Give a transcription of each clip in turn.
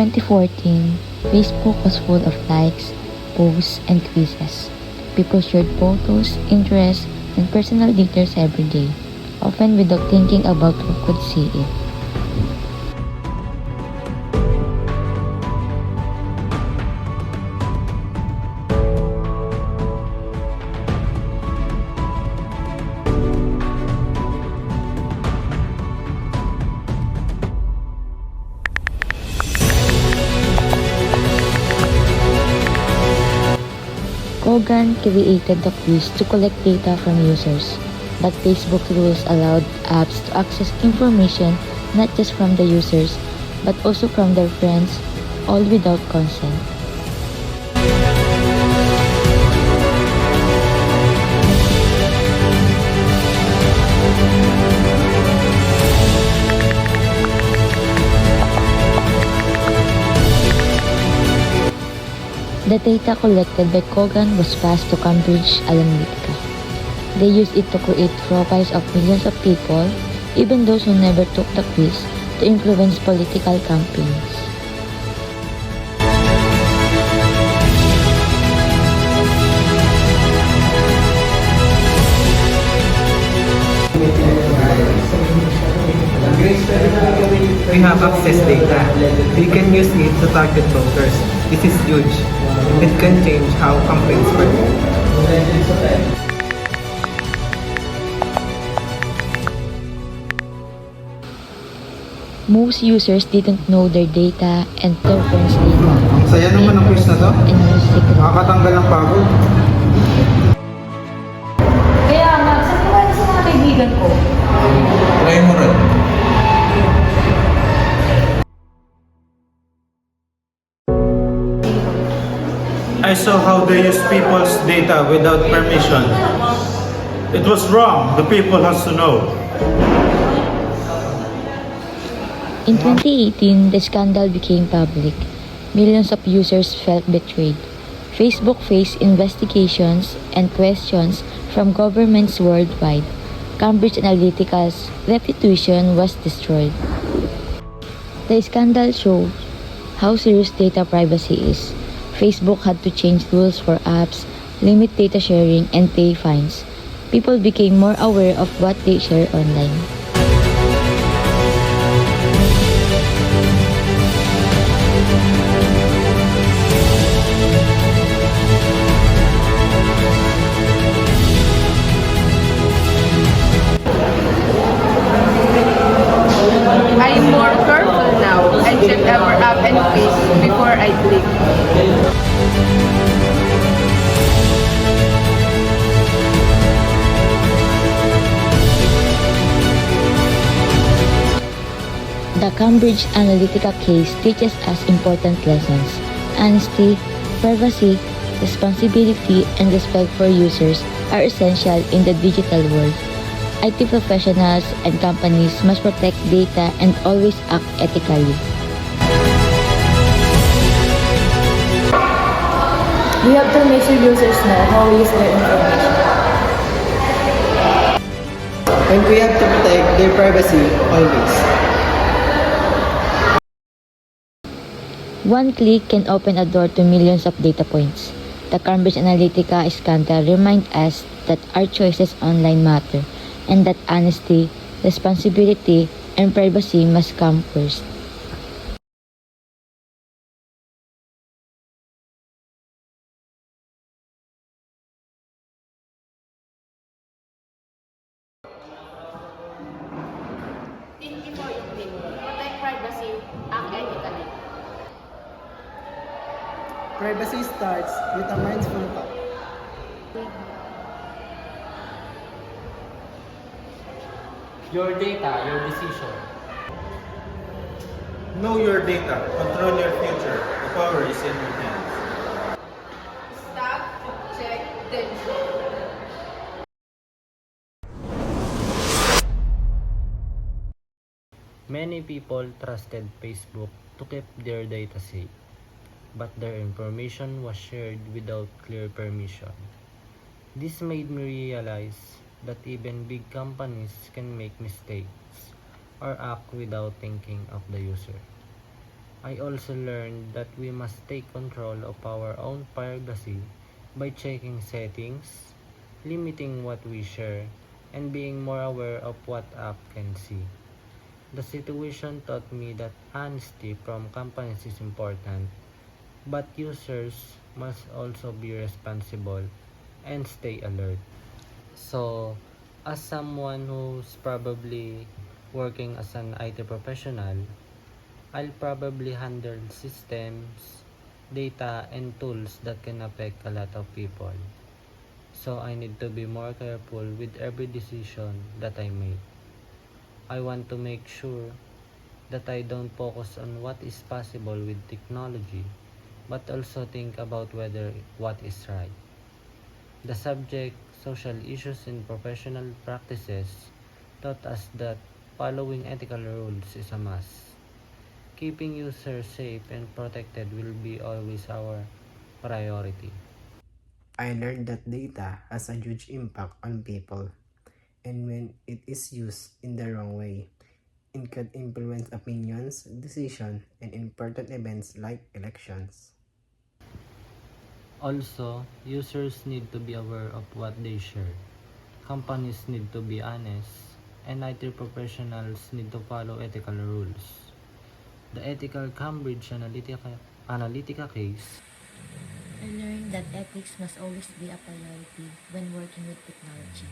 2014, Facebook was full of likes, posts, and quizzes. People shared photos, interests, and personal details every day, often without thinking about who could see it. Kogan created the quiz to collect data from users, but Facebook rules allowed apps to access information not just from the users, but also from their friends, all without consent. The data collected by Kogan was passed to Cambridge Analytica. They used it to create profiles of millions of people, even those who never took the quiz, to influence political campaigns. We have access data. We can use it to target voters. This is huge. It can change how campaigns work. Most users didn't know their data and their friends' data. Ang saya naman ng quiz na to. And use secret. Nakakatanggal ng pagod. Kaya nga, saan ko sa mga kaibigan ko? Try mo rin. I saw how they use people's data without permission. It was wrong. The people has to know. In 2018, the scandal became public. Millions of users felt betrayed. Facebook faced investigations and questions from governments worldwide. Cambridge Analytica's reputation was destroyed. The scandal showed how serious data privacy is. Facebook had to change rules for apps, limit data sharing, and pay fines. People became more aware of what they share online. I'm more careful now. I check our app and quiz before I click. The Cambridge Analytica case teaches us important lessons. Honesty, privacy, responsibility, and respect for users are essential in the digital world. IT professionals and companies must protect data and always act ethically. We have to make sure users know how we use their information. And we have to protect their privacy always. One click can open a door to millions of data points. The Cambridge Analytica scandal reminds us that our choices online matter and that honesty, responsibility, and privacy must come first. Think before you click. Protect privacy, act ethically. Privacy starts with a mindful thought. Your data, your decision. Know your data. Control your future. The power is in your hands. Stop, check, then show. Many people trusted Facebook to keep their data safe, but their information was shared without clear permission. This made me realize that even big companies can make mistakes or act without thinking of the user. I also learned that we must take control of our own privacy by checking settings, limiting what we share, and being more aware of what app can see. The situation taught me that honesty from companies is important, but users must also be responsible and stay alert. So, as someone who's probably working as an IT professional, I'll probably handle systems, data, and tools that can affect a lot of people. So I need to be more careful with every decision that I make. I want to make sure that I don't focus on what is possible with technology, but also think about whether what is right. The subject, social issues and professional practices, taught us that following ethical rules is a must. Keeping users safe and protected will be always our priority. I learned that data has a huge impact on people, and when it is used in the wrong way, it can influence opinions, decisions, and important events like elections. Also, users need to be aware of what they share. Companies need to be honest, and IT professionals need to follow ethical rules. The ethical Cambridge Analytica case. I learned that ethics must always be a priority when working with technology.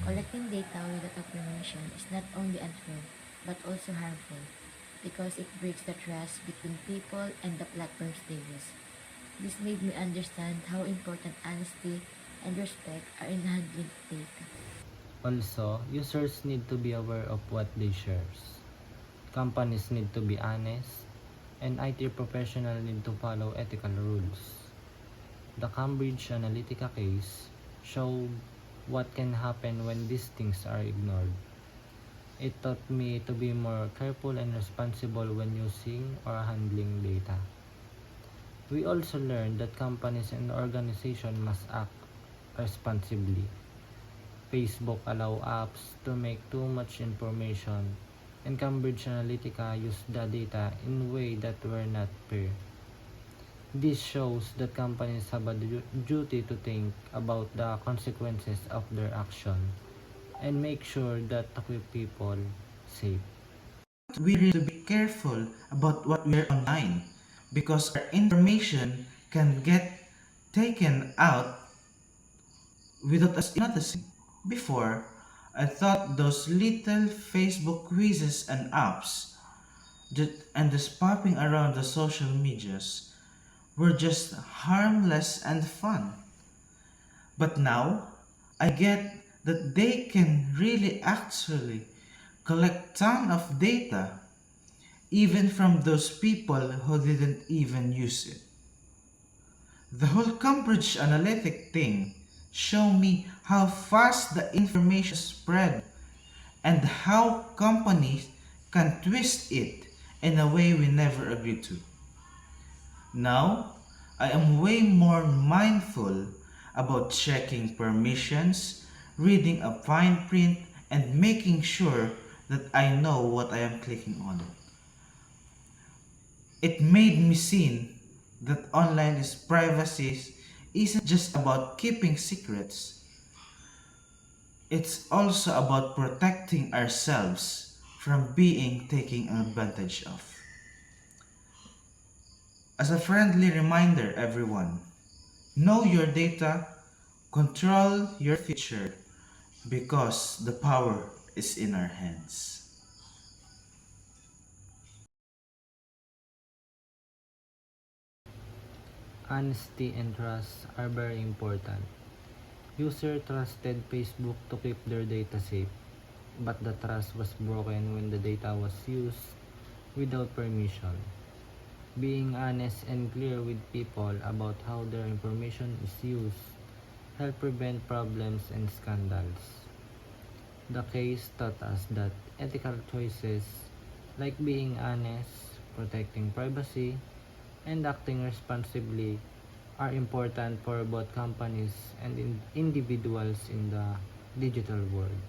Collecting data without a permission is not only unfair, but also harmful, because it breaks the trust between people and the platforms they use. This made me understand how important honesty and respect are in handling data. Also, users need to be aware of what they share. Companies need to be honest, and IT professionals need to follow ethical rules. The Cambridge Analytica case showed what can happen when these things are ignored. It taught me to be more careful and responsible when using or handling data. We also learned that companies and organizations must act responsibly. Facebook allow apps to make too much information, and Cambridge Analytica used the data in ways that were not fair. This shows that companies have a duty to think about the consequences of their action and make sure that to keep people safe. We really to be careful about what we are online because our information can get taken out without us noticing. Before, I thought those little Facebook quizzes and apps and just popping around the social medias were just harmless and fun. But now, I get that they can really actually collect ton of data even from those people who didn't even use it. The whole Cambridge Analytic thing showed me how fast the information spread and how companies can twist it in a way we never agreed to. Now, I am way more mindful about checking permissions, reading a fine print, and making sure that I know what I am clicking on. It made me see that online is privacy isn't just about keeping secrets. It's also about protecting ourselves from being taken advantage of. As a friendly reminder, everyone, know your data, control your future, because the power is in our hands. Honesty and trust are very important. User trusted Facebook to keep their data safe, but the trust was broken when the data was used without permission. Being honest and clear with people about how their information is used help prevent problems and scandals. The case taught us that ethical choices like being honest, protecting privacy, and acting responsibly are important for both companies and individuals in the digital world.